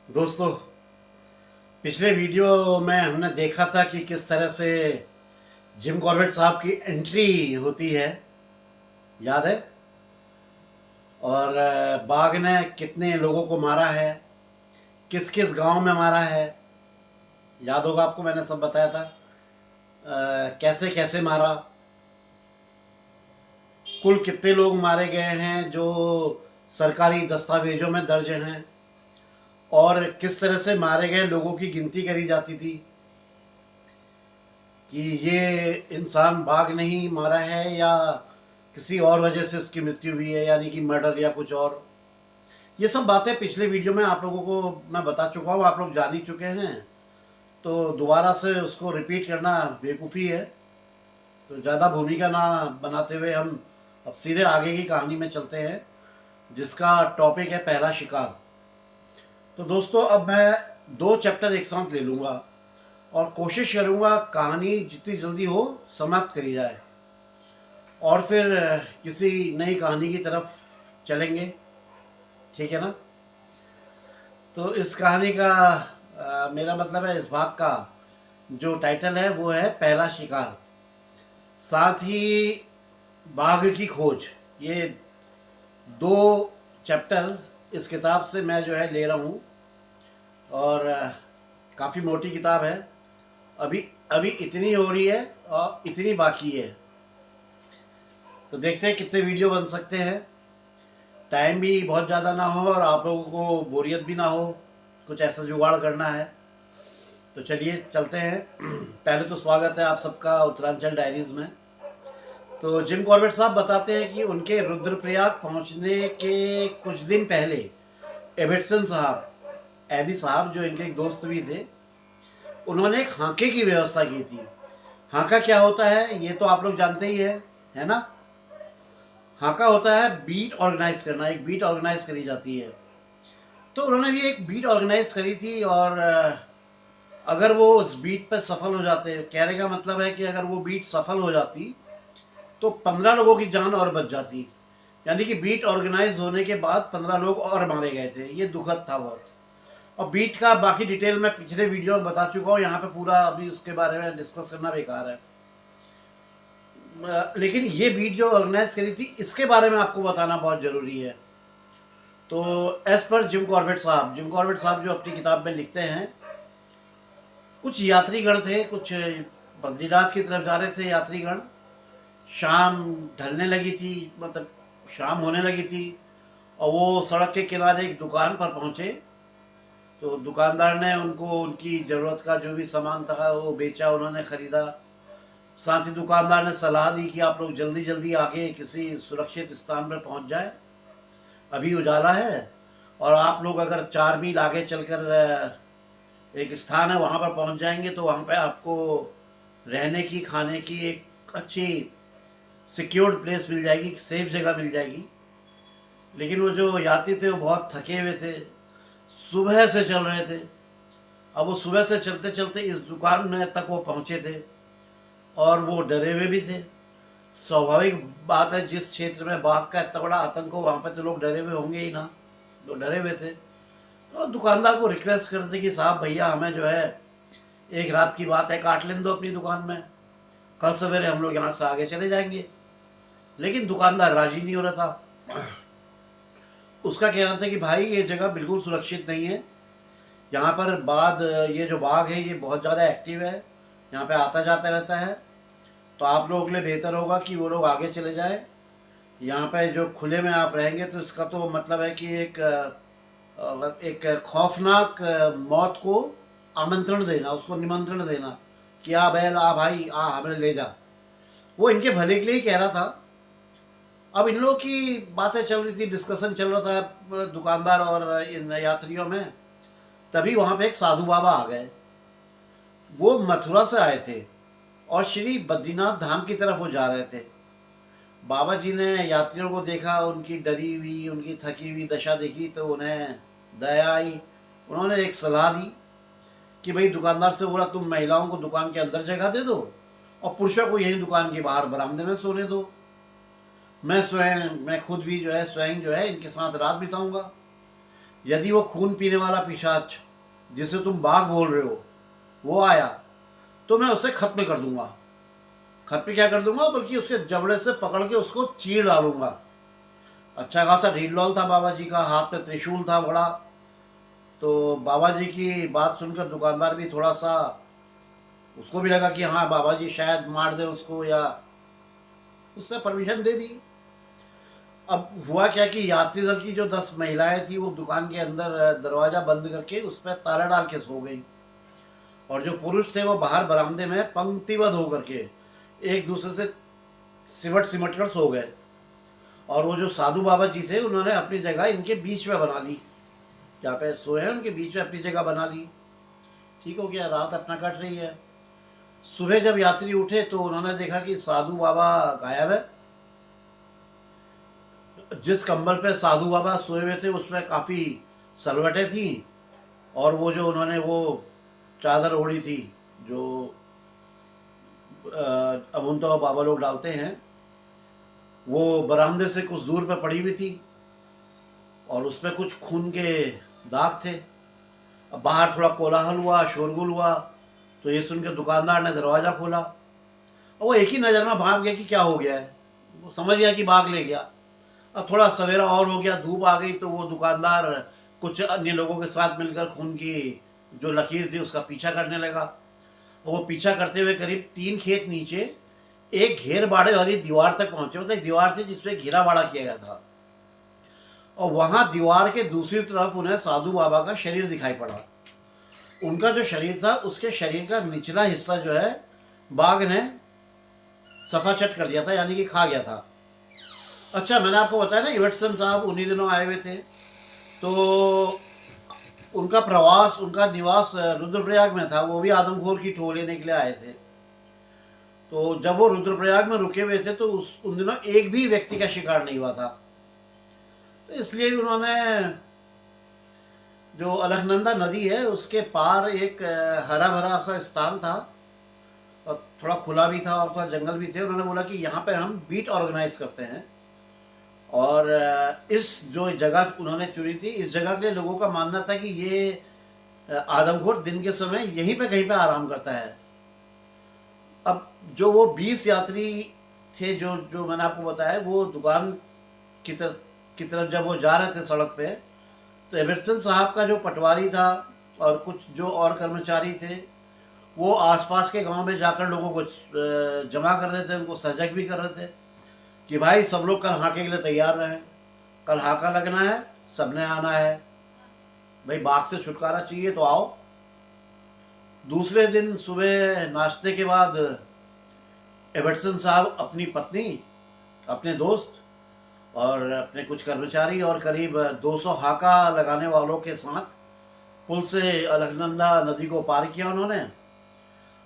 दोस्तों, पिछले वीडियो में हमने देखा था कि किस तरह से जिम कॉर्बेट साहब की एंट्री होती है, याद है। और बाघ ने कितने लोगों को मारा है, किस किस गांव में मारा है, याद होगा आपको। मैंने सब बताया था कैसे कैसे मारा, कुल कितने लोग मारे गए हैं जो सरकारी दस्तावेजों में दर्ज हैं, और किस तरह से मारे गए लोगों की गिनती करी जाती थी कि ये इंसान बाघ नहीं मारा है या किसी और वजह से इसकी मृत्यु हुई है, यानी कि मर्डर या कुछ और। ये सब बातें पिछले वीडियो में आप लोगों को मैं बता चुका हूँ, आप लोग जान ही चुके हैं। तो दोबारा से उसको रिपीट करना बेवकूफ़ी है। तो ज़्यादा भूमिका ना बनाते हुए हम अब सीधे आगे की कहानी में चलते हैं, जिसका टॉपिक है पहला शिकार। तो दोस्तों, अब मैं 2 चैप्टर एक साथ ले लूँगा और कोशिश करूँगा कहानी जितनी जल्दी हो समाप्त करी जाए, और फिर किसी नई कहानी की तरफ चलेंगे, ठीक है ना। तो इस कहानी का मेरा मतलब है, इस भाग का जो टाइटल है वो है पहला शिकार, साथ ही बाघ की खोज। ये 2 चैप्टर इस किताब से मैं जो है ले रहा हूँ, और काफ़ी मोटी किताब है। अभी अभी इतनी हो रही है और इतनी बाकी है। तो देखते हैं कितने वीडियो बन सकते हैं, टाइम भी बहुत ज़्यादा ना हो और आप लोगों को बोरियत भी ना हो। कुछ ऐसा जुगाड़ करना है। तो चलिए चलते हैं। पहले तो स्वागत है आप सबका उत्तरांचल डायरीज़ में। तो जिम कॉर्बेट साहब बताते हैं कि उनके रुद्रप्रयाग पहुंचने के कुछ दिन पहले एबिटसन साहब, एबी साहब जो इनके एक दोस्त भी थे, उन्होंने एक हांके की व्यवस्था की थी। हांका क्या होता है ये तो आप लोग जानते ही है ना। हांका होता है बीट ऑर्गेनाइज करना, एक बीट ऑर्गेनाइज करी जाती है। तो उन्होंने भी एक बीट ऑर्गेनाइज करी थी, और अगर वो उस बीट पर सफल हो जाते, कहने का मतलब है कि अगर वो बीट सफल हो जाती तो 15 लोगों की जान और बच जाती। यानी कि बीट ऑर्गेनाइज होने के बाद 15 लोग और मारे गए थे। ये दुखद था बहुत। और बीट का बाकी डिटेल मैं पिछले वीडियो में बता चुका हूँ, यहाँ पे पूरा अभी उसके बारे में डिस्कस करना बेकार है। लेकिन ये बीट जो ऑर्गेनाइज करी थी, इसके बारे में आपको बताना बहुत ज़रूरी है। तो एज पर जिम कॉर्बेट साहब, जिम कॉर्बेट साहब जो अपनी किताब में लिखते हैं, कुछ यात्रीगण थे, कुछ बद्रीनाथ की तरफ जा रहे थे यात्रीगण। शाम ढलने लगी थी, मतलब शाम होने लगी थी, और वो सड़क के किनारे एक दुकान पर पहुंचे। तो दुकानदार ने उनको उनकी ज़रूरत का जो भी सामान था वो बेचा, उन्होंने ख़रीदा। साथ ही दुकानदार ने सलाह दी कि आप लोग जल्दी जल्दी आगे किसी सुरक्षित स्थान पर पहुंच जाए, अभी उजाला है। और आप लोग अगर 4 मील आगे चलकर एक स्थान है वहाँ पर पहुँच जाएंगे तो वहाँ पर आपको रहने की, खाने की एक अच्छी सिक्योर्ड प्लेस मिल जाएगी, सेफ जगह मिल जाएगी। लेकिन वो जो यात्री थे वो बहुत थके हुए थे, सुबह से चल रहे थे। अब वो सुबह से चलते चलते इस दुकान में तक वो पहुँचे थे, और वो डरे हुए भी थे। स्वाभाविक बात है, जिस क्षेत्र में बाघ का इतना बड़ा आतंक हो वहाँ पे तो लोग डरे हुए होंगे ही ना। तो डरे हुए थे। तो दुकानदार को रिक्वेस्ट करते कि साहब भैया, हमें जो है एक रात की बात है, काट लेने दो अपनी दुकान में, कल सवेरे हम लोग यहाँ से आगे चले जाएंगे। लेकिन दुकानदार राजी नहीं हो रहा था। उसका कहना था कि भाई ये जगह बिल्कुल सुरक्षित नहीं है, यहाँ पर ये जो बाघ है ये बहुत ज़्यादा एक्टिव है, यहाँ पे आता जाता रहता है। तो आप लोगों के लिए बेहतर होगा कि वो लोग आगे चले जाए। यहाँ पे जो खुले में आप रहेंगे तो इसका तो मतलब है कि एक खौफनाक मौत को आमंत्रण देना, उसको निमंत्रण देना कि आ बैल, आ भाई, आ हमें ले जा। वो इनके भले के लिए ही कह रहा था। अब इन लोगों की बातें चल रही थी, डिस्कशन चल रहा था दुकानदार और इन यात्रियों में। तभी वहाँ पे एक साधु बाबा आ गए। वो मथुरा से आए थे और श्री बद्रीनाथ धाम की तरफ वो जा रहे थे। बाबा जी ने यात्रियों को देखा, उनकी डरी हुई, उनकी थकी हुई दशा देखी, तो उन्हें दया आई। उन्होंने एक सलाह दी कि भाई दुकानदार से बोला, तुम महिलाओं को दुकान के अंदर जगह दे दो और पुरुषों को यहीं दुकान के बाहर बरामदे में सोने दो। मैं खुद भी जो है स्वयं जो है इनके साथ रात बिताऊंगा। यदि वो खून पीने वाला पिशाच जिसे तुम बाघ बोल रहे हो वो आया तो मैं उसे खत्म कर दूंगा। खत्म क्या कर दूंगा, बल्कि उसके जबड़े से पकड़ के उसको चीर डालूंगा। अच्छा खासा ढील था बाबा जी का, हाथ में त्रिशूल था बड़ा। तो बाबा जी की बात सुनकर दुकानदार भी थोड़ा सा, उसको भी लगा कि हाँ बाबा जी शायद मार दे उसको, या उसने परमिशन दे दी। अब हुआ क्या कि यात्री दल की जो 10 महिलाएं थी वो दुकान के अंदर दरवाजा बंद करके उस पर ताला डाल के सो गई, और जो पुरुष थे वो बाहर बरामदे में पंक्तिबद्ध होकर के एक दूसरे से सिमट सिमट कर सो गए। और वो जो साधु बाबा जी थे उन्होंने अपनी जगह इनके बीच में बना ली, जहाँ पे सोए हैं उनके बीच में अपनी जगह बना ली। ठीक हो गया, रात अपना कट रही है। सुबह जब यात्री उठे तो उन्होंने देखा कि साधु बाबा गायब है। जिस कंबल पे साधु बाबा सोए हुए थे उसमें काफ़ी सलवटें थी, और वो जो उन्होंने वो चादर ओढ़ी थी जो अमून तो बाबा लोग डालते हैं, वो बरामदे से कुछ दूर पर पड़ी हुई थी, और उसमें कुछ खून के दाग थे। अब बाहर थोड़ा कोलाहल हुआ, शोरगुल हुआ, तो ये सुन के दुकानदार ने दरवाज़ा खोला, और वो एक ही नज़र में भाग गया कि क्या हो गया है। वो समझ गया कि बाघ ले गया। अब थोड़ा सवेरा और हो गया, धूप आ गई, तो वो दुकानदार कुछ अन्य लोगों के साथ मिलकर खून की जो लकीर थी उसका पीछा करने लगा। और वो पीछा करते हुए करीब 3 खेत नीचे एक घेर बाड़े वाली दीवार तक पहुंचे। मतलब एक दीवार थी जिसपे घेरा बाड़ा किया गया था, और वहां दीवार के दूसरी तरफ उन्हें साधु बाबा का शरीर दिखाई पड़ा। उनका जो शरीर था उसके शरीर का निचला हिस्सा जो है बाघ ने सफाचट कर दिया था, यानी कि खा गया था। अच्छा, मैंने आपको बताया ना इवर्टसन साहब उन्हीं दिनों आए हुए थे, तो उनका प्रवास, उनका निवास रुद्रप्रयाग में था। वो भी आदमखोर की ठो लेने के लिए आए थे। तो जब वो रुद्रप्रयाग में रुके हुए थे तो उन दिनों एक भी व्यक्ति का शिकार नहीं हुआ था। तो इसलिए उन्होंने जो अलकनंदा नदी है उसके पार एक हरा भरा सा स्थान था, और थोड़ा खुला भी था और थोड़ा जंगल भी थे। उन्होंने बोला कि यहाँ पे हम बीट ऑर्गेनाइज करते हैं, और इस जो जगह उन्होंने चुनी थी, इस जगह के लिए लोगों का मानना था कि ये आदमखोर दिन के समय यहीं पे कहीं पे आराम करता है। अब जो वो 20 यात्री थे जो जो मैंने आपको बताया, वो दुकान की तरफ जब वो जा रहे थे सड़क पे, तो एबर्सन साहब का जो पटवारी था और कुछ जो और कर्मचारी थे वो आसपास के गांव में जाकर लोगों को जमा कर रहे थे, उनको सजग भी कर रहे थे कि भाई सब लोग कल हाके के लिए तैयार रहें, कल हाका लगना है, सबने आना है, भाई बाघ से छुटकारा चाहिए तो आओ। दूसरे दिन सुबह नाश्ते के बाद एबर्सन साहब अपनी पत्नी, अपने दोस्त और अपने कुछ कर्मचारी और करीब 200 हाका लगाने वालों के साथ पुल से अलकनंदा नदी को पार किया उन्होंने,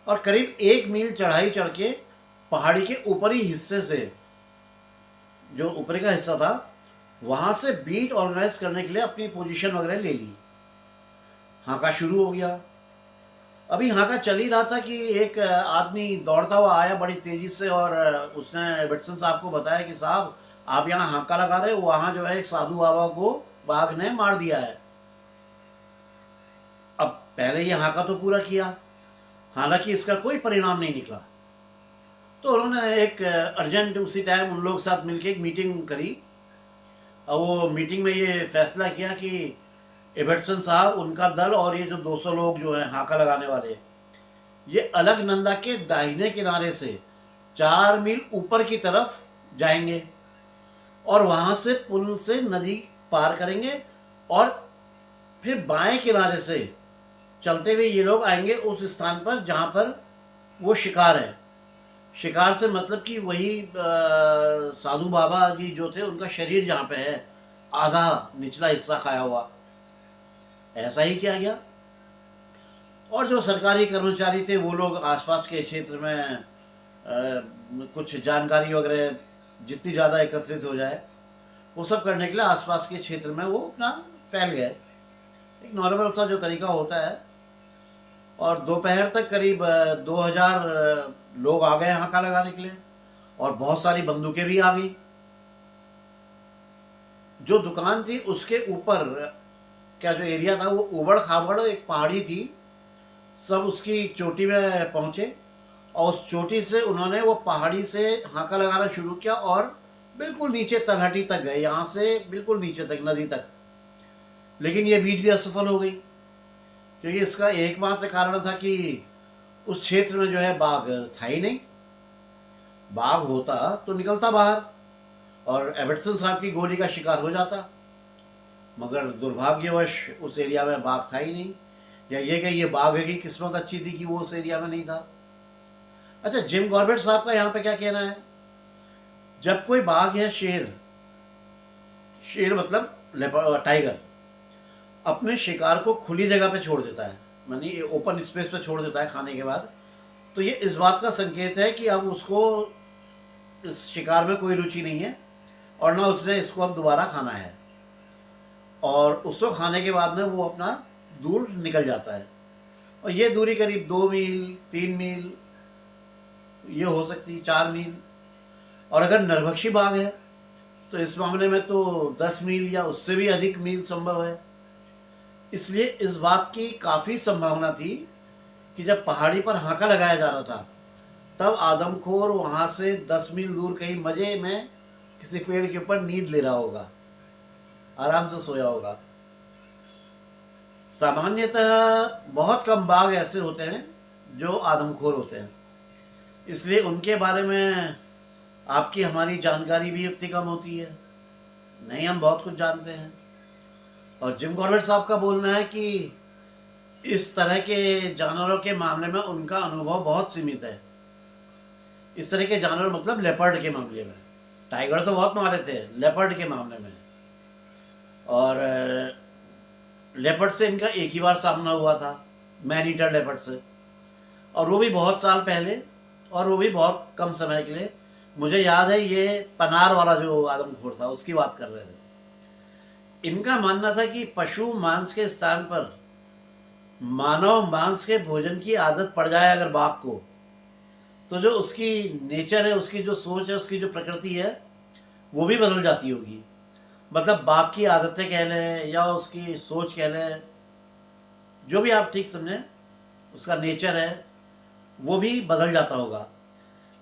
और करीब 1 मील चढ़ाई चढ़ के पहाड़ी के ऊपरी हिस्से से, जो ऊपरी का हिस्सा था, वहां से बीट ऑर्गेनाइज करने के लिए अपनी पोजीशन वगैरह ले ली। हाका शुरू हो गया। अभी हाका चल ही रहा था कि एक आदमी दौड़ता हुआ आया बड़ी तेजी से, और उसने एबर्सन साहब को बताया कि साहब आप यहाँ हाका लगा रहे हो, वहां जो है एक साधु बाबा को बाघ ने मार दिया है। अब पहले ये हाका तो पूरा किया, हालांकि इसका कोई परिणाम नहीं निकला। तो उन्होंने एक अर्जेंट उसी टाइम उन लोग साथ मिलकर एक मीटिंग करी, और वो मीटिंग में ये फैसला किया कि एबर्सन साहब, उनका दल और ये जो 200 लोग जो हैं हाका लगाने वाले, ये अलकनंदा के दाहिने किनारे से 4 मील ऊपर की तरफ जाएंगे, और वहां से पुल से नदी पार करेंगे, और फिर बाएं किनारे से चलते हुए ये लोग आएंगे उस स्थान पर जहां पर वो शिकार है। शिकार से मतलब कि वही साधु बाबा जी जो थे उनका शरीर जहाँ पे है, आधा निचला हिस्सा खाया हुआ। ऐसा ही किया गया, और जो सरकारी कर्मचारी थे वो लोग आसपास के क्षेत्र में कुछ जानकारी वगैरह जितनी ज़्यादा एकत्रित हो जाए वो सब करने के लिए आसपास के क्षेत्र में वो अपना फैल गए, एक नॉर्मल सा जो तरीका होता है। और दोपहर तक करीब 2000 लोग आ गए हाका लगाने के लिए, और बहुत सारी बंदूकें भी आ गई। जो दुकान थी उसके ऊपर का जो एरिया था वो उबड़ खाबड़ एक पहाड़ी थी। सब उसकी चोटी में पहुंचे और उस चोटी से उन्होंने वो पहाड़ी से हांका लगाना शुरू किया और बिल्कुल नीचे तलहटी तक गए, यहाँ से बिल्कुल नीचे तक, नदी तक। लेकिन ये बीट भी असफल हो गई, क्योंकि इसका एकमात्र कारण था कि उस क्षेत्र में जो है बाघ था ही नहीं। बाघ होता तो निकलता बाहर और एबर्टसन साहब की गोली का शिकार हो जाता, मगर दुर्भाग्यवश उस एरिया में बाघ था ही नहीं। या ये कि ये बाघ की किस्मत अच्छी थी कि वो उस एरिया में नहीं था। अच्छा, जिम कॉर्बेट साहब का यहाँ पे क्या कहना है? जब कोई बाघ या शेर, शेर मतलब टाइगर, अपने शिकार को खुली जगह पे छोड़ देता है, मानी ओपन स्पेस पे छोड़ देता है खाने के बाद, तो ये इस बात का संकेत है कि अब उसको इस शिकार में कोई रुचि नहीं है और ना उसने इसको अब दोबारा खाना है, और उसको खाने के बाद में वो अपना दूर निकल जाता है। और ये दूरी करीब 2 मील 3 मील ये हो सकती, 4 मील। और अगर नरभक्षी बाघ है तो इस मामले में तो 10 मील या उससे भी अधिक मील संभव है। इसलिए इस बात की काफ़ी संभावना थी कि जब पहाड़ी पर हांका लगाया जा रहा था तब आदमखोर वहाँ से 10 मील दूर कहीं मजे में किसी पेड़ के ऊपर नींद ले रहा होगा, आराम से सोया होगा। सामान्यतः बहुत कम बाघ ऐसे होते हैं जो आदमखोर होते हैं, इसलिए उनके बारे में आपकी हमारी जानकारी भी उतनी कम होती है। नहीं, हम बहुत कुछ जानते हैं। और जिम कॉर्बेट साहब का बोलना है कि इस तरह के जानवरों के मामले में उनका अनुभव बहुत सीमित है। इस तरह के जानवर मतलब लेपर्ड के मामले में, टाइगर तो बहुत मारे थे, लेपर्ड के मामले में। और लेपर्ड से इनका एक ही बार सामना हुआ था, मैन ईटर लेपर्ड से, और वो भी बहुत साल पहले, और वो भी बहुत कम समय के लिए। मुझे याद है ये पनार वाला जो आदमखोर था उसकी बात कर रहे थे। इनका मानना था कि पशु मांस के स्थान पर मानव मांस के भोजन की आदत पड़ जाए अगर बाघ को, तो जो उसकी नेचर है, उसकी जो सोच है, उसकी जो प्रकृति है वो भी बदल जाती होगी। मतलब बाघ की आदतें कह लें या उसकी सोच कह लें, जो भी आप ठीक समझें, उसका नेचर है वो भी बदल जाता होगा।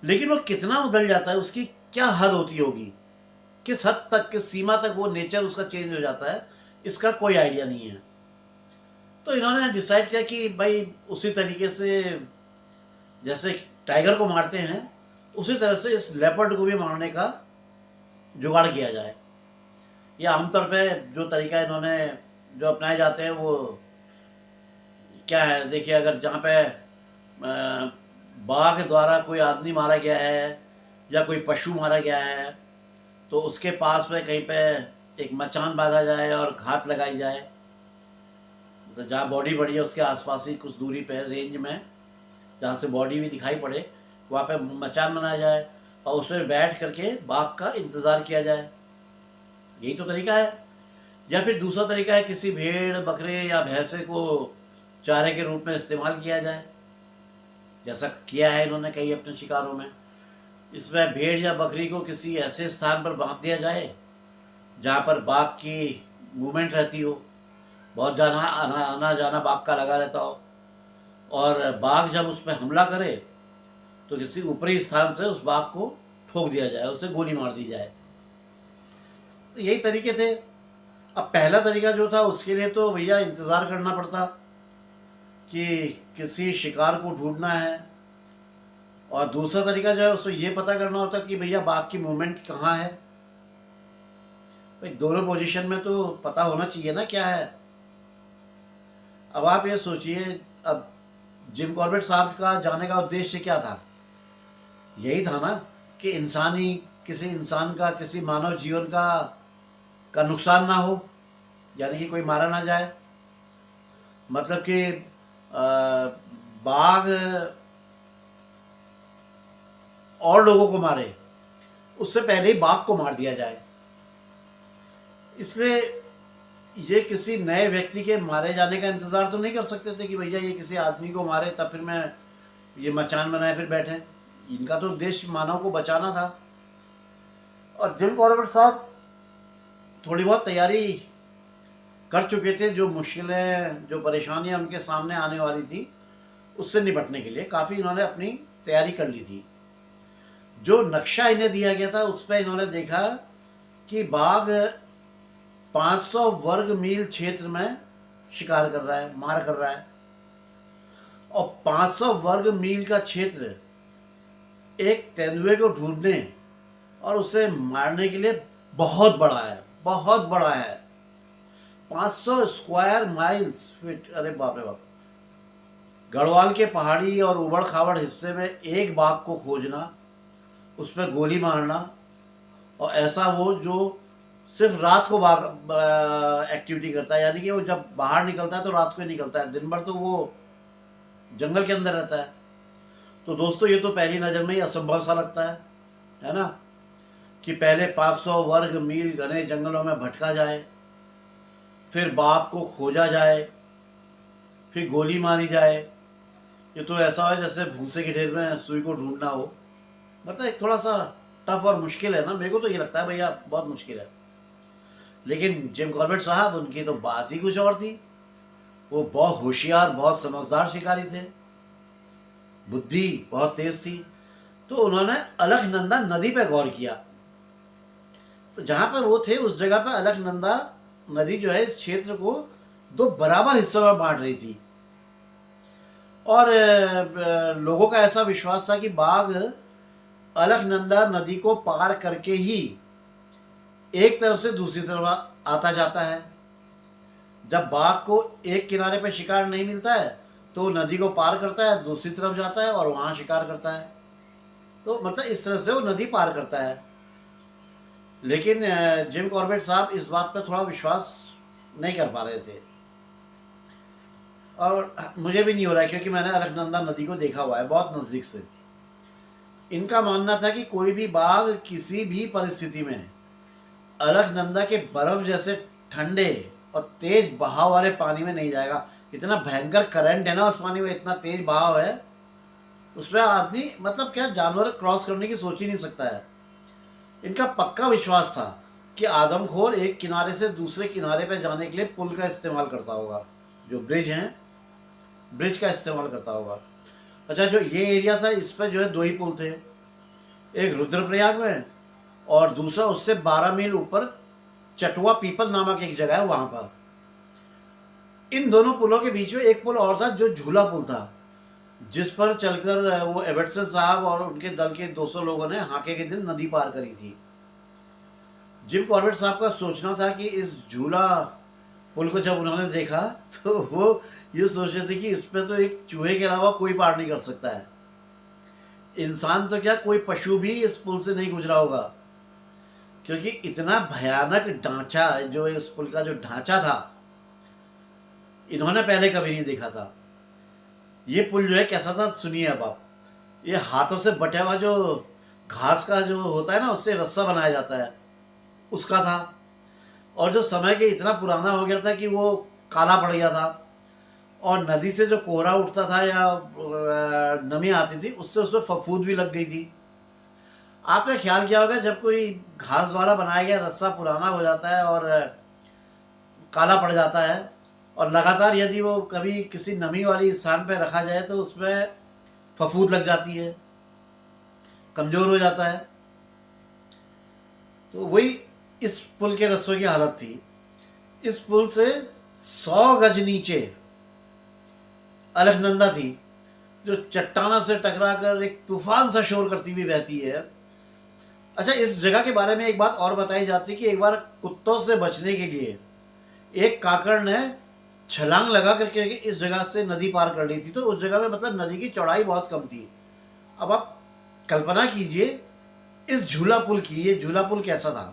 लेकिन वो कितना बदल जाता है, उसकी क्या हद होती होगी, किस हद तक, किस सीमा तक वो नेचर उसका चेंज हो जाता है, इसका कोई आइडिया नहीं है। तो इन्होंने डिसाइड किया कि भाई उसी तरीके से जैसे टाइगर को मारते हैं उसी तरह से इस लेपर्ड को भी मारने का जुगाड़ किया जाए। या आमतौर पे जो तरीका इन्होंने जो अपनाए जाते हैं वो क्या है, देखिए, अगर जहाँ पे बाघ द्वारा कोई आदमी मारा गया है या कोई पशु मारा गया है तो उसके पास में कहीं पे एक मचान बांधा जाए और घात लगाई जाए, तो जहाँ बॉडी पड़ी है उसके आसपास ही कुछ दूरी पे रेंज में जहाँ से बॉडी भी दिखाई पड़े वहाँ पे मचान बनाया जाए और उस पर बैठ करके बाघ का इंतज़ार किया जाए। यही तो तरीका है। या फिर दूसरा तरीका है किसी भेड़, बकरे या भैंसे को चारे के रूप में इस्तेमाल किया जाए, जैसा किया है इन्होंने कई अपने शिकारों में। इसमें भेड़ या बकरी को किसी ऐसे स्थान पर बांध दिया जाए जहाँ पर बाघ की मूवमेंट रहती हो, बहुत जाना आना जाना बाघ का लगा रहता हो, और बाघ जब उस पर हमला करे तो किसी ऊपरी स्थान से उस बाघ को ठोक दिया जाए, उसे गोली मार दी जाए। तो यही तरीके थे। अब पहला तरीका जो था उसके लिए तो भैया इंतज़ार करना पड़ता कि किसी शिकार को ढूंढना है, और दूसरा तरीका जो है उसको ये पता करना होता कि भैया बाघ की मूवमेंट कहाँ है। भाई दोनों पोजीशन में तो पता होना चाहिए ना क्या है। अब आप ये सोचिए, अब जिम कॉर्बेट साहब का जाने का उद्देश्य क्या था? यही था ना कि किसी इंसान का, किसी मानव जीवन का नुकसान ना हो, यानी कि कोई मारा ना जाए। मतलब कि बाघ और लोगों को मारे उससे पहले ही बाघ को मार दिया जाए। इसलिए ये किसी नए व्यक्ति के मारे जाने का इंतज़ार तो नहीं कर सकते थे कि भैया ये किसी आदमी को मारे तब फिर मैं ये मचान बनाए फिर बैठे। इनका तो उद्देश्य मानव को बचाना था। और जिम कॉर्बेट साहब थोड़ी बहुत तैयारी कर चुके थे, जो मुश्किलें, जो परेशानियां उनके सामने आने वाली थी, उससे निपटने के लिए काफ़ी इन्होंने अपनी तैयारी कर ली थी। जो नक्शा इन्हें दिया गया था उस पर इन्होंने देखा कि बाघ 500 वर्ग मील क्षेत्र में शिकार कर रहा है, मार कर रहा है, और 500 वर्ग मील का क्षेत्र एक तेंदुए को ढूंढने और उसे मारने के लिए बहुत बड़ा है, बहुत बड़ा है। 500 स्क्वायर माइल्स फीट, अरे बाप रे बाप। गढ़वाल के पहाड़ी और उबड़ खाबड़ हिस्से में एक बाघ को खोजना, उस पर गोली मारना, और ऐसा वो जो सिर्फ रात को बाघ एक्टिविटी करता है, यानी कि वो जब बाहर निकलता है तो रात को ही निकलता है, दिन भर तो वो जंगल के अंदर रहता है। तो दोस्तों ये तो पहली नज़र में ही असंभव सा लगता है ना, कि पहले 500 वर्ग मील घने जंगलों में भटका जाए, फिर बाघ को खोजा जाए, फिर गोली मारी जाए। ये तो ऐसा है जैसे भूसे के ढेर में सुई को ढूंढना हो। मतलब एक थोड़ा सा टफ और मुश्किल है ना, मेरे को तो ये लगता है भैया बहुत मुश्किल है। लेकिन जिम कॉर्बेट साहब, उनकी तो बात ही कुछ और थी। वो बहुत होशियार, बहुत समझदार शिकारी थे, बुद्धि बहुत तेज थी। तो उन्होंने अलकनंदा नदी पे गौर किया। तो जहां पर वो थे उस जगह पर अलकनंदा नदी जो है इस क्षेत्र को 2 बराबर हिस्सों में बांट रही थी, और लोगों का ऐसा विश्वास था कि बाघ अलकनंदा नदी को पार करके ही एक तरफ से दूसरी तरफ आता जाता है। जब बाघ को एक किनारे पे शिकार नहीं मिलता है तो नदी को पार करता है, दूसरी तरफ जाता है और वहां शिकार करता है। तो मतलब इस तरह से वो नदी पार करता है। लेकिन जिम कॉर्बेट साहब इस बात पर थोड़ा विश्वास नहीं कर पा रहे थे, और मुझे भी नहीं हो रहा है, क्योंकि मैंने अलकनंदा नदी को देखा हुआ है बहुत नज़दीक से। इनका मानना था कि कोई भी बाघ किसी भी परिस्थिति में अलकनंदा के बर्फ जैसे ठंडे और तेज बहाव वाले पानी में नहीं जाएगा। इतना भयंकर करंट है ना उस पानी में, इतना तेज बहाव है उसमें, आदमी मतलब क्या जानवर क्रॉस करने की सोच ही नहीं सकता है। इनका पक्का विश्वास था कि आदमखोर एक किनारे से दूसरे किनारे पर जाने के लिए पुल का इस्तेमाल करता होगा, जो ब्रिज हैं, ब्रिज का इस्तेमाल करता होगा। अच्छा, जो ये एरिया था इस पर जो है 2 ही पुल थे, एक रुद्रप्रयाग में और दूसरा उससे 12 मील ऊपर चटुआ पीपल नामक एक जगह है वहां पर। इन दोनों पुलों के बीच में एक पुल और था जो झूला पुल था, जिस पर चलकर वो एबटसन साहब और उनके दल के 200 लोगों ने हाके के दिन नदी पार करी थी। जिम कॉर्बेट साहब का सोचना था कि इस झूला पुल को जब उन्होंने देखा तो वो ये सोच रहे थे कि इस पे तो एक चूहे के अलावा कोई पार नहीं कर सकता है। इंसान तो क्या, कोई पशु भी इस पुल से नहीं गुजरा होगा, क्योंकि इतना भयानक ढांचा, जो इस पुल का जो ढांचा था, इन्होंने पहले कभी नहीं देखा था। ये पुल जो है कैसा था सुनिए अब आप। ये हाथों से बटा हुआ जो घास का जो होता है ना, उससे रस्सा बनाया जाता है, उसका था। और जो समय के इतना पुराना हो गया था कि वो काला पड़ गया था, और नदी से जो कोहरा उठता था या नमी आती थी उससे उसमें फफूंद भी लग गई थी। आपने ख्याल किया होगा जब कोई घास द्वारा बनाया गया रस्सा पुराना हो जाता है और काला पड़ जाता है, और लगातार यदि वो कभी किसी नमी वाली स्थान पर रखा जाए तो उसमें फफूंद लग जाती है, कमज़ोर हो जाता है। तो वही इस पुल के रस्सों की हालत थी। इस पुल से 100 गज नीचे अलकनंदा थी, जो चट्टाना से टकराकर एक तूफान सा शोर करती हुई बहती है। अच्छा, इस जगह के बारे में एक बात और बताई जाती है कि एक बार कुत्तों से बचने के लिए एक काकड़ ने छलांग लगा करके इस जगह से नदी पार कर ली थी। तो उस जगह में मतलब नदी की चौड़ाई बहुत कम थी। अब आप कल्पना कीजिए इस झूला पुल की। ये झूला पुल कैसा था?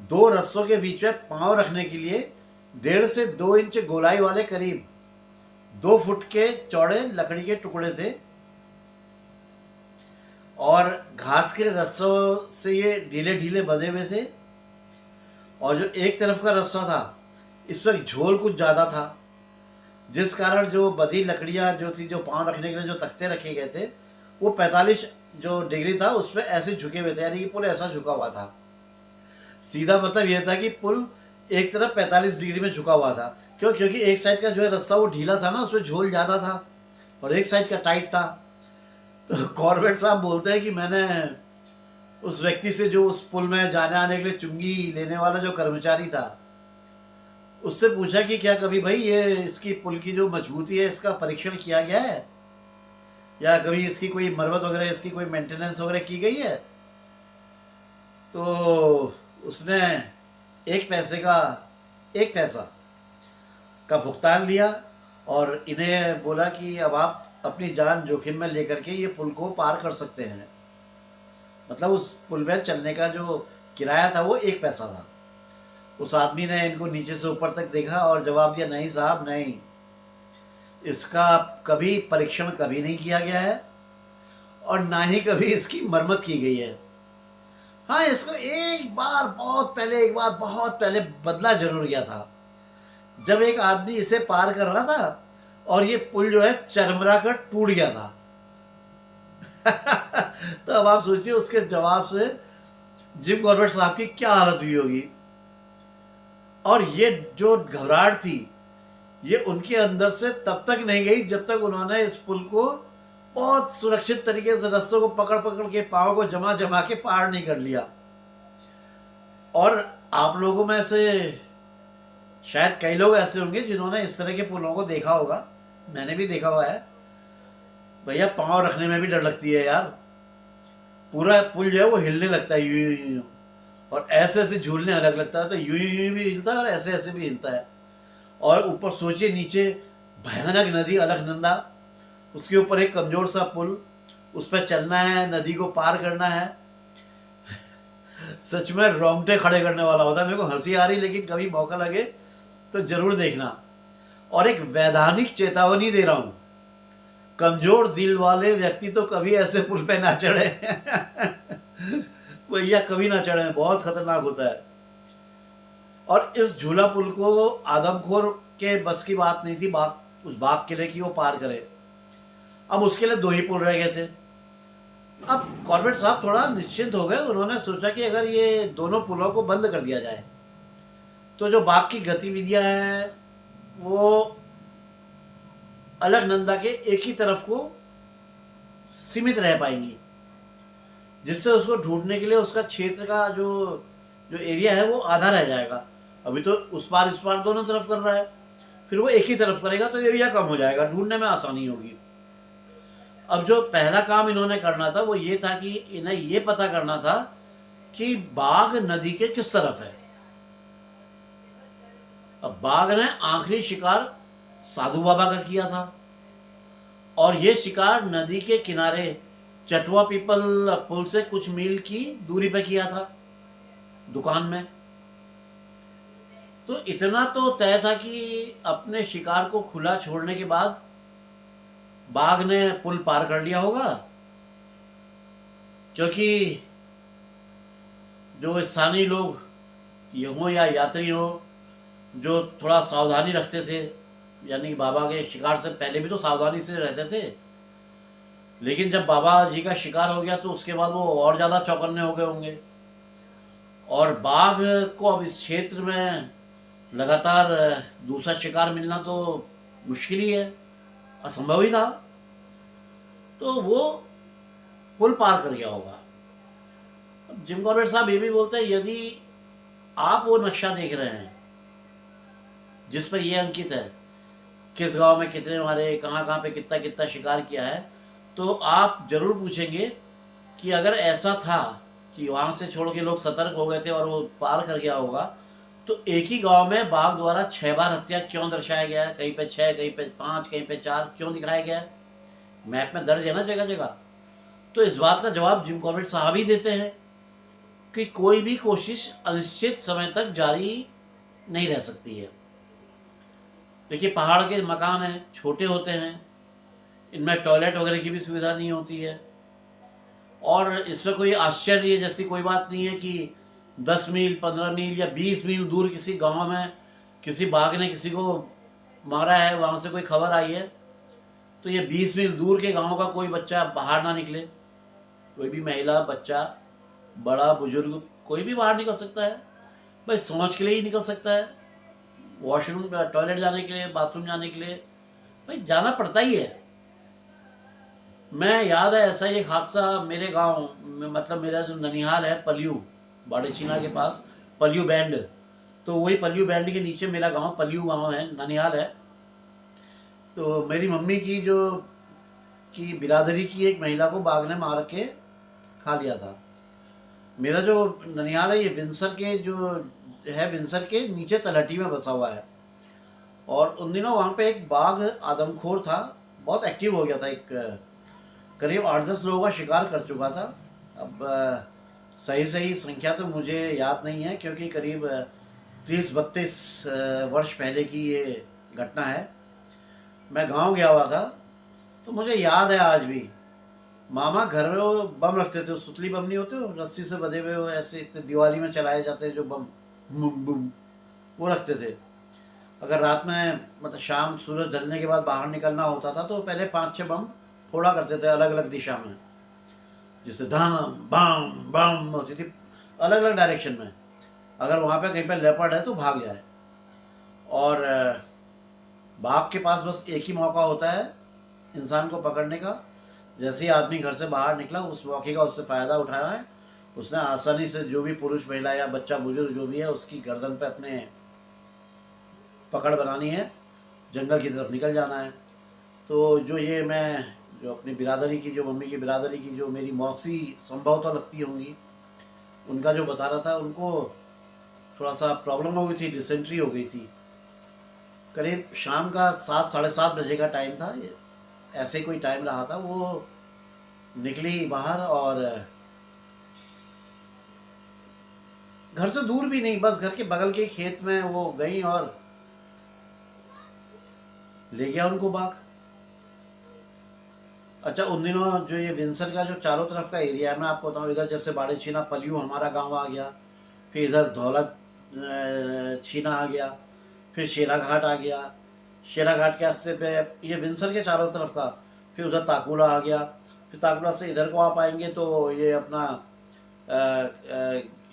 2 रस्सों के बीच में पांव रखने के लिए 1.5 से 2 इंच गोलाई वाले करीब 2 फुट के चौड़े लकड़ी के टुकड़े थे, और घास के रस्सों से ये ढीले ढीले बंधे हुए थे। और जो एक तरफ का रस्सा था इस पर झोल कुछ ज़्यादा था, जिस कारण जो बधी लकड़ियाँ जो थी, जो पांव रखने के लिए जो तख्ते रखे गए थे, वो 45 जो डिग्री था उस पर ऐसे झुके हुए थे, यानी कि पुल ऐसा झुका हुआ था। सीधा मतलब यह था कि पुल एक तरफ 45 डिग्री में झुका हुआ था। क्यों? क्योंकि एक साइड का जो है रास्ता वो ढीला था ना, उसमें झोल ज़्यादा था और एक साइड का टाइट था। तो कॉर्बेट साहब बोलते हैं कि मैंने उस व्यक्ति से, जो उस पुल में जाने आने के लिए चुंगी लेने वाला जो कर्मचारी था, उससे पूछा कि क्या कभी भाई ये इसकी पुल की जो मजबूती है इसका परीक्षण किया गया है, या कभी इसकी कोई मरम्मत वगैरह, इसकी कोई मेंटेनेंस वगैरह की गई है? तो उसने एक पैसा का भुगतान लिया और इन्हें बोला कि अब आप अपनी जान जोखिम में लेकर के ये पुल को पार कर सकते हैं। मतलब उस पुल में चलने का जो किराया था वो 1 पैसा था। उस आदमी ने इनको नीचे से ऊपर तक देखा और जवाब दिया, नहीं साहब नहीं, इसका कभी परीक्षण कभी नहीं किया गया है और ना ही कभी इसकी मरम्मत की गई है। हाँ, इसको एक बार बहुत पहले बदला जरूर गया था, जब एक आदमी इसे पार कर रहा था और ये पुल जो है चरमरा कर टूट गया था। तो अब आप सोचिए उसके जवाब से जिम कॉर्बेट साहब की क्या हालत हुई होगी। और ये जो घबराहट थी ये उनके अंदर से तब तक नहीं गई जब तक उन्होंने इस पुल को बहुत सुरक्षित तरीके से रस्सों को पकड़ पकड़ के, पाँव को जमा जमा के पार नहीं कर लिया। और आप लोगों में से शायद कई लोग ऐसे होंगे जिन्होंने इस तरह के पुलों को देखा होगा, मैंने भी देखा हुआ है। भैया पाँव रखने में भी डर लगती है यार, पूरा पुल जो है वो हिलने लगता है यूं यूं यूं, और ऐसे ऐसे झूलने अलग लगता है, तो यूं यूं यूं भी हिलता है और ऐसे ऐसे भी हिलता है। और ऊपर सोचिए नीचे भयानक नदी अलकनंदा, उसके ऊपर एक कमजोर सा पुल, उस पर चलना है, नदी को पार करना है। सच में रोंगटे खड़े करने वाला होता है। मेरे को हंसी आ रही, लेकिन कभी मौका लगे तो जरूर देखना। और एक वैधानिक चेतावनी दे रहा हूं, कमजोर दिल वाले व्यक्ति तो कभी ऐसे पुल पे ना चढ़े। भैया कभी ना चढ़े, बहुत खतरनाक होता है। और इस झूला पुल को आदमखोर के बस की बात नहीं थी, उस बाघ के लिए कि वो पार करे। अब उसके लिए 2 ही पुल रह गए थे। अब कॉर्बेट साहब थोड़ा निश्चिंत हो गए। उन्होंने सोचा कि अगर ये दोनों पुलों को बंद कर दिया जाए तो जो बाघ की गतिविधियां हैं वो अलकनंदा के एक ही तरफ को सीमित रह पाएंगी, जिससे उसको ढूंढने के लिए उसका क्षेत्र का जो जो एरिया है वो आधा रह जाएगा। अभी तो उस पार इस पार दोनों तरफ कर रहा है, फिर वो एक ही तरफ करेगा तो एरिया कम हो जाएगा, ढूंढने में आसानी होगी। अब जो पहला काम इन्होंने करना था वो ये था कि इन्हें ये पता करना था कि बाघ नदी के किस तरफ है। अब बाघ ने आखिरी शिकार साधु बाबा का किया था और ये शिकार नदी के किनारे चटवा पीपल पुल से कुछ मील की दूरी पर किया था, दुकान में। तो इतना तो तय था कि अपने शिकार को खुला छोड़ने के बाद बाघ ने पुल पार कर लिया होगा, क्योंकि जो स्थानीय लोग ये हों या यात्री हो जो थोड़ा सावधानी रखते थे, यानी बाबा के शिकार से पहले भी तो सावधानी से रहते थे, लेकिन जब बाबा जी का शिकार हो गया तो उसके बाद वो और ज़्यादा चौकन्ने हो गए होंगे। और बाघ को अब इस क्षेत्र में लगातार दूसरा शिकार मिलना तो मुश्किल ही है, असंभव ही था। तो वो पुल पार कर गया होगा। अब जिम कॉर्बेट साहब ये भी बोलते हैं, यदि आप वो नक्शा देख रहे हैं जिस पर ये अंकित है किस गांव में कितने मारे, कहाँ कहाँ पे कितना कितना शिकार किया है, तो आप जरूर पूछेंगे कि अगर ऐसा था कि वहाँ से छोड़ के लोग सतर्क हो गए थे और वो पार कर गया होगा, तो एक ही गांव में बाघ द्वारा 6 बार हत्या क्यों दर्शाया गया है? कहीं पे 6, कहीं पे 5, कहीं पे 4 क्यों दिखाया गया है? मैप में दर्ज है ना जगह जगह। तो इस बात का जवाब जिम कॉर्बेट साहब ही देते हैं कि कोई भी कोशिश अनिश्चित समय तक जारी नहीं रह सकती है। देखिए पहाड़ के मकान हैं, छोटे होते हैं, इनमें टॉयलेट वगैरह की भी सुविधा नहीं होती है, और इसमें कोई आश्चर्य जैसी कोई बात नहीं है कि 10 मील 15 मील या 20 मील दूर किसी गांव में किसी बाघ ने किसी को मारा है, वहाँ से कोई खबर आई है, तो ये 20 मील दूर के गांव का कोई बच्चा बाहर ना निकले। कोई भी महिला, बच्चा, बड़ा, बुजुर्ग, कोई भी बाहर निकल सकता है। भाई सोच के लिए ही निकल सकता है, वॉशरूम टॉयलेट जाने के लिए, बाथरूम जाने के लिए भाई जाना पड़ता ही है। मैं याद है ऐसा ही एक हादसा मेरे गांव में, मतलब मेरा जो ननिहाल है पलियू, बाड़ेचीना के पास पलियू बैंड, तो वही पलियू बैंड के नीचे मेरा गांव पलियू गांव है, ननिहाल है। तो मेरी मम्मी की जो की बिरादरी की एक महिला को बाघ ने मार के खा लिया था। मेरा जो ननिहाल है ये विंसर के जो है, विंसर के नीचे तलहटी में बसा हुआ है। और उन दिनों वहाँ पे एक बाघ आदमखोर था, बहुत एक्टिव हो गया था, एक करीब 8-10 लोगों का शिकार कर चुका था। अब सही सही संख्या तो मुझे याद नहीं है, क्योंकि करीब 30-32 वर्ष पहले की ये घटना है। मैं गांव गया हुआ था, तो मुझे याद है आज भी, मामा घर में वो बम रखते थे, सुतली बम नहीं होते, वो रस्सी से बंधे हुए, वो ऐसे दिवाली में चलाए जाते हैं जो बम, बुम बुम, वो रखते थे। अगर रात में मतलब शाम सूरज ढलने के बाद बाहर निकलना होता था तो पहले 5-6 बम फोड़ा करते थे अलग अलग दिशा में, जिससे धम बम बम होती थी अलग अलग डायरेक्शन में। अगर वहाँ पे कहीं पे लेपर्ड है तो भाग जाए। और बाघ के पास बस एक ही मौका होता है इंसान को पकड़ने का, जैसे ही आदमी घर से बाहर निकला उस मौके का उससे फ़ायदा उठाना है। उसने आसानी से जो भी पुरुष महिला या बच्चा बुजुर्ग जो भी है उसकी गर्दन पे अपने पकड़ बनानी है, जंगल की तरफ निकल जाना है। तो जो ये मैं जो अपनी बिरादरी की, जो मम्मी की बिरादरी की जो मेरी मौसी संभवतः लगती होंगी, उनका जो बता रहा था, उनको थोड़ा सा प्रॉब्लम हो गई थी, डिसेंट्री हो गई थी। करीब शाम का 7-7:30 बजे का टाइम था, ऐसे कोई टाइम रहा था। वो निकली बाहर और घर से दूर भी नहीं, बस घर के बगल के खेत में वो गई और ले गया उनको बाघ। अच्छा, उन दिनों जो ये विंसर का जो चारों तरफ का एरिया है, मैं आपको बताऊँ, इधर जैसे बाड़ेछीना पलियू हमारा गांव आ गया, फिर इधर दौलत छीना आ गया, फिर शेरा घाट आ गया, शेरा घाट के हादसे पे ये विंसर के चारों तरफ का, फिर उधर ताकुला आ गया, फिर ताकुला से इधर को आप आएंगे तो ये अपना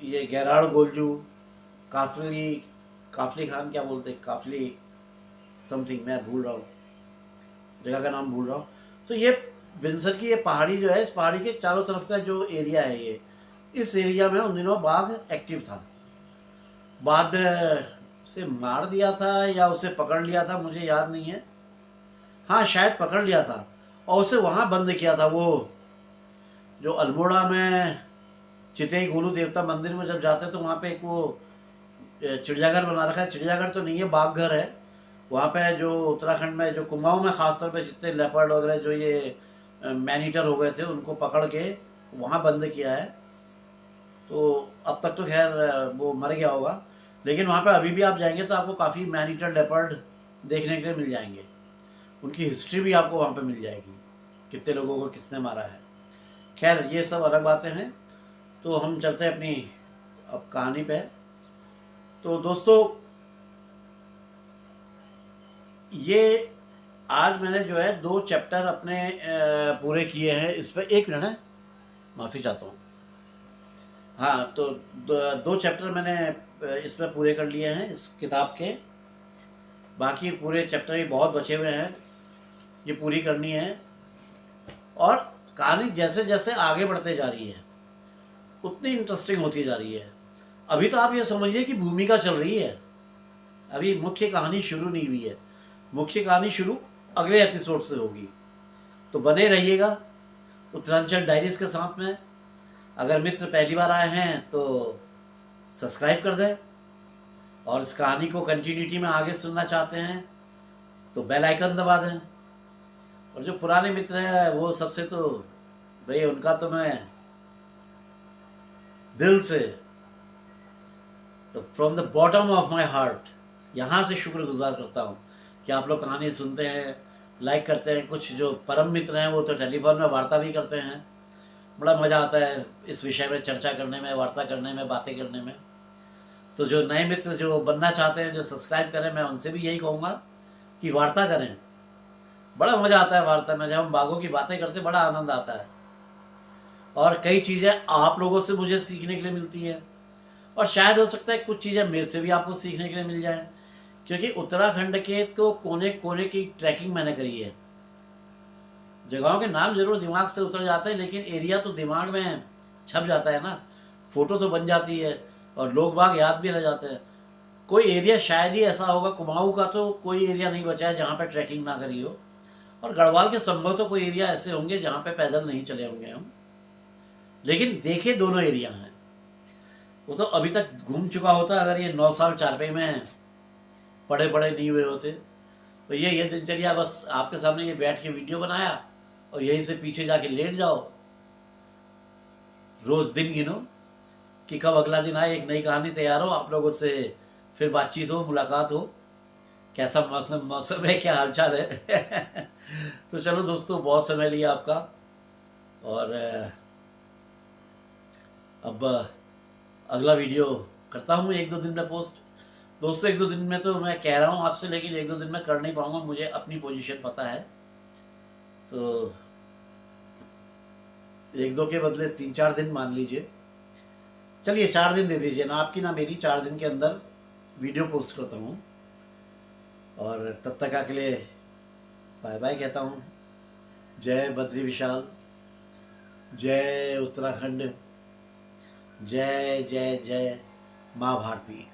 ये गैराड़ गोलजू, काफली, काफली खान क्या बोलते हैं, काफली समथिंग, मैं भूल रहा हूँ, जगह का नाम भूल रहा हूँ। तो ये विंसर की ये पहाड़ी जो है, इस पहाड़ी के चारों तरफ का जो एरिया है, ये इस एरिया में उन दिनों बाघ एक्टिव था। बाद में उसे मार दिया था या उसे पकड़ लिया था, मुझे याद नहीं है। हाँ, शायद पकड़ लिया था और उसे वहाँ बंद किया था। वो जो अल्मोड़ा में चितई गोलू देवता मंदिर में जब जाते हैं तो वहाँ पे एक वो चिड़ियाघर बना रखा है, चिड़ियाघर तो नहीं है, बाघ घर है। वहाँ पे जो उत्तराखंड में जो कुमाऊँ में खासतौर पे जितने लेपर्ड वगैरह जो ये मैनीटर हो गए थे, उनको पकड़ के वहाँ बंद किया है। तो अब तक तो खैर वो मर गया होगा, लेकिन वहाँ पे अभी भी आप जाएंगे तो आपको काफ़ी मैनीटर लेपर्ड देखने के लिए मिल जाएंगे। उनकी हिस्ट्री भी आपको वहाँ पे मिल जाएगी, कितने लोगों को किसने मारा है। खैर ये सब अलग बातें हैं। तो हम चलते हैं अपनी अब कहानी पे। तो दोस्तों, ये आज मैंने जो है 2 चैप्टर अपने पूरे किए हैं। इस पर 1 मिनट है, माफ़ी चाहता हूँ। हाँ, तो 2 चैप्टर मैंने इस पर पूरे कर लिए हैं इस किताब के। बाकी पूरे चैप्टर भी बहुत बचे हुए हैं, ये पूरी करनी है। और कहानी जैसे जैसे आगे बढ़ते जा रही है उतनी इंटरेस्टिंग होती जा रही है। अभी तो आप ये समझिए कि भूमिका चल रही है, अभी मुख्य कहानी शुरू नहीं हुई है। मुख्य कहानी शुरू अगले एपिसोड से होगी। तो बने रहिएगा उत्तरांचल डायरीज के साथ में। अगर मित्र पहली बार आए हैं तो सब्सक्राइब कर दें, और इस कहानी को कंटिन्यूटी में आगे सुनना चाहते हैं तो बेल आइकन दबा दें। और जो पुराने मित्र हैं वो सबसे तो भाई उनका तो मैं दिल से, तो from the bottom of my heart यहाँ से शुक्रगुजार करता हूँ कि आप लोग कहानी सुनते हैं, लाइक करते हैं। कुछ जो परम मित्र हैं वो तो टेलीफोन में वार्ता भी करते हैं, बड़ा मज़ा आता है इस विषय में चर्चा करने में, वार्ता करने में, बातें करने में। तो जो नए मित्र जो बनना चाहते हैं, जो सब्सक्राइब करें, मैं उनसे भी यही कहूँगा कि वार्ता करें। बड़ा मज़ा आता है वार्ता में, जब हम बाघों की बातें करते बड़ा आनंद आता है। और कई चीज़ें आप लोगों से मुझे सीखने के लिए मिलती हैं। और शायद हो सकता है कुछ चीज़ें मेरे से भी आपको सीखने के लिए मिल जाए, क्योंकि उत्तराखंड के तो कोने कोने की ट्रैकिंग मैंने करी है। जगहों के नाम जरूर दिमाग से उतर जाते हैं, लेकिन एरिया तो दिमाग में छप जाता है ना, फोटो तो बन जाती है और लोग बाग याद भी रह जाते हैं। कोई एरिया शायद ही ऐसा होगा, कुमाऊं का तो कोई एरिया नहीं बचा है जहाँ पे ट्रैकिंग ना करी हो, और गढ़वाल के संभव तो कोई एरिया ऐसे होंगे जहाँ पे पैदल नहीं चले होंगे हम, लेकिन देखे दोनों एरिया हैं। वो तो अभी तक घूम चुका होता अगर ये 9 साल चारपे में पड़े पड़े नहीं हुए होते। तो ये दिनचर्या, बस आपके सामने ये बैठ के वीडियो बनाया और यहीं से पीछे जाके लेट जाओ, रोज दिन गिनो कि कब अगला दिन आए, एक नई कहानी तैयार हो, आप लोगों से फिर बातचीत हो, मुलाकात हो, कैसा मौसम है, क्या हालचाल है। तो चलो दोस्तों, बहुत समय लिया आपका, और अब अगला वीडियो करता हूँ 1-2 दिन में पोस्ट। दोस्तों 1-2 दिन में तो मैं कह रहा हूँ आपसे, लेकिन 1-2 दिन में कर नहीं पाऊंगा, मुझे अपनी पोजीशन पता है। तो 1-2 के बदले 3-4 दिन मान लीजिए, चलिए 4 दिन दे दीजिए ना, आपकी ना मेरी, 4 दिन के अंदर वीडियो पोस्ट करता हूँ। और तब तक के लिए बाय बाय कहता हूँ। जय बद्री विशाल, जय उत्तराखंड, जय जय जय माँ भारती।